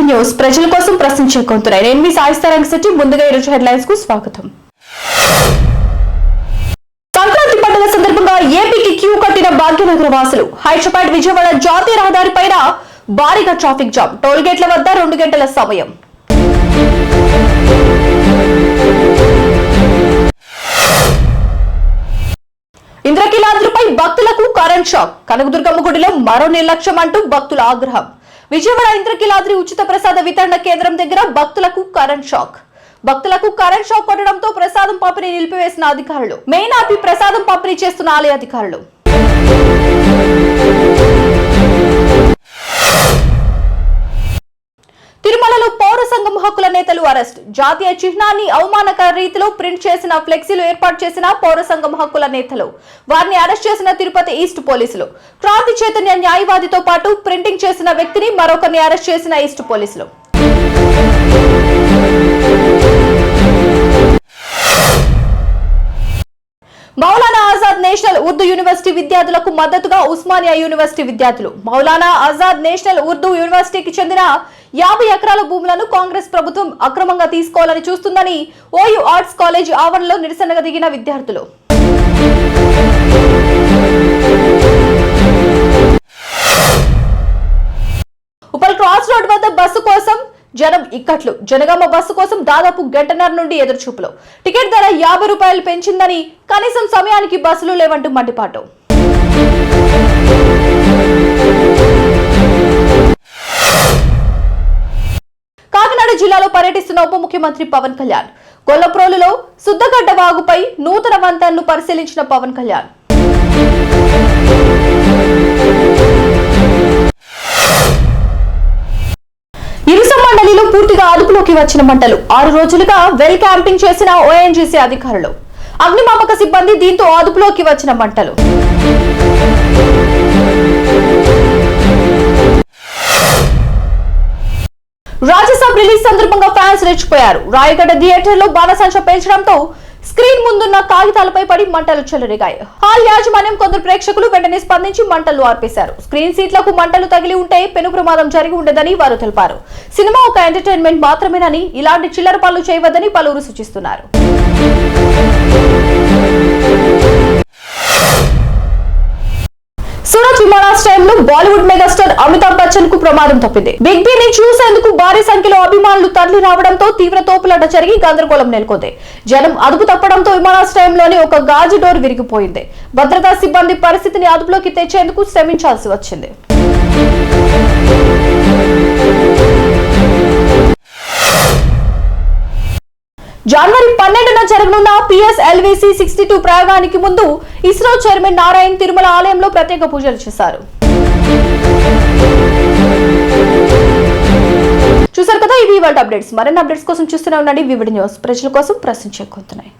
News ప్రజల కోసం ప్రశ్నించే కొంతురాయి. నేను మీ సాయిస్తారంగ శెట్టి. ముందుగా ఈ రోజు హెడ్లైన్స్ కు స్వాగతం. సంక్రాంతి పండుగ సందర్భంగా ఏపీకి క్యూ కట్టిన భాగ్యనగర వాసులు. హైదరాబాద్ విజయవాడ జాతీయ రహదారి పైన భారీగా ట్రాఫిక్ జామ్. టోల్ గేట్ల వద్ద 2 గంటల సమయం. ఇంద్రకీలాద్రిపై భక్తులకు కరెంట్ షాక్. కనకదుర్గమ్మ గుడిలో మరో నిర్లక్ష్యం అంటూ భక్తుల ఆగ్రహం. విజయవాడ ఇంద్రకీలాద్రి ఉచిత ప్రసాద వితరణ కేంద్రం దగ్గర భక్తులకు కరెంట్ షాక్. భక్తులకు కరెంట్ షాక్ కొట్టడంతో ప్రసాదం పంపిణీ నిలిపివేసిన అధికారులు. మెయిన్ ఆపి ప్రసాదం పంపిణీ చేస్తున్న ఆలయ అధికారులు. తిరుమలలో పౌర సంఘం హక్కుల నేతలు అరెస్ట్. జాతీయ చిహ్నాన్ని అవమానకర రీతిలో ప్రింట్ చేసిన ఫ్లెక్సీలు ఏర్పాటు చేసిన పౌర సంఘం హక్కుల నేతలు. వారిని అరెస్ట్ చేసిన తిరుపతి ఈస్ట్ పోలీసులు. క్రాంతి చైతన్య న్యాయవాదితో పాటు ప్రింటింగ్ చేసిన వ్యక్తిని మరొకరిని అరెస్ట్ చేసిన ఈస్ట్ పోలీసులు. మౌలానా ఆజాద్ నేషనల్ ఉర్దూ యూనివర్సిటీ విద్యార్థులకు మద్దతుగా ఉస్మానియా యూనివర్సిటీ విద్యార్థులు. మౌలానా ఆజాద్ నేషనల్ ఉర్దూ యూనివర్సిటీకి చెందిన 50 ఎకరాల భూములను కాంగ్రెస్ ప్రభుత్వం అక్రమంగా తీసుకోవాలని చూస్తుందని ఓయూ ఆర్ట్స్ కాలేజ్ ఆవరణలో నిరసనగా దిగిన విద్యార్థులు. ఉప్పల్ క్రాస్ రోడ్ వద్ద బస్సు కోసం జనం ఇక్కట్లు. జనగామ బస్సు కోసం దాదాపు గంటన్నర నుండి ఎదురుచూపులు. టికెట్ ధర 50 రూపాయలు పెంచిందని, కనీసం సమయానికి బస్సులు లేవంటూ మండిపాటు. కాకినాడ జిల్లాలో పర్యటిస్తున్న ఉప ముఖ్యమంత్రి పవన్ కళ్యాణ్. గొల్లప్రోలులో సుద్దగడ్డ వాగుపై నూతన వంతెనను పరిశీలించిన పవన్ కళ్యాణ్. మండలిలో పూర్తిగా అదుపులోకి వచ్చిన మంటలు. 6 రోజులుగా వెల్ క్యాంపింగ్ చేసిన ఓఎన్జీసీ అధికారులు. అగ్నిమాపక సిబ్బంది దీంతో అదుపులోకి వచ్చిన మంటలు. రాజ్యసభ రిలీజ్ సందర్భంగా ఫ్యాన్స్ రెచ్చిపోయారు. రాయగడ్డ థియేటర్ లో బాణసంచ పేల్చడంతో స్క్రీన్ ముందున్న కాగితాలపై పడి మంటలు చెలరేగాయి. హాల్ యాజమాన్యం కొందరు ప్రేక్షకులు వెంటనే స్పందించి మంటలు ఆర్పేశారు. స్క్రీన్ సీట్లకు మంటలు తగిలి ఉంటే పెను ప్రమాదం జరిగి ఉండదని వారు తెలిపారు. సినిమా ఒక ఎంటర్టైన్మెంట్ మాత్రమేనని, ఇలాంటి చిల్లర పనులు చేయవద్దని పలువురు సూచిస్తున్నారు. సూరత్ విమానాశ్రయంలో బాలీవుడ్ మెగాస్టార్ అమితాబ్ బచ్చన్ కు ప్రమాదం తప్పింది. బిగ్ బి ని చూసేందుకు భారీ సంఖ్యలో అభిమానులు తరలి రావడంతో తీవ్ర తోపులాట జరిగి గందరగోళం నెలకొంది. జనం అదుపు తప్పడంతో విమానాశ్రయంలోని ఒక గాజు డోర్ విరిగిపోయింది. భద్రతా సిబ్బంది పరిస్థితిని అదుపులోకి తెచ్చేందుకు శ్రమించాల్సి వచ్చింది. జనవరి 12న జరగనున్న PSLV-C 62 ప్రయోగానికి ముందు ఇస్రో చైర్మన్ నారాయణ్ తిరుమల ఆలయంలో ప్రత్యేక పూజలు చేశారు. చూసారు కదా, ఇవి ఇవాళ అప్డేట్స్. మరిన్ని అప్డేట్స్ కోసం చూస్తూనే ఉండండి వివిడి న్యూస్. ప్రజల కోసం ప్రశ్నించే కొంతురాయి.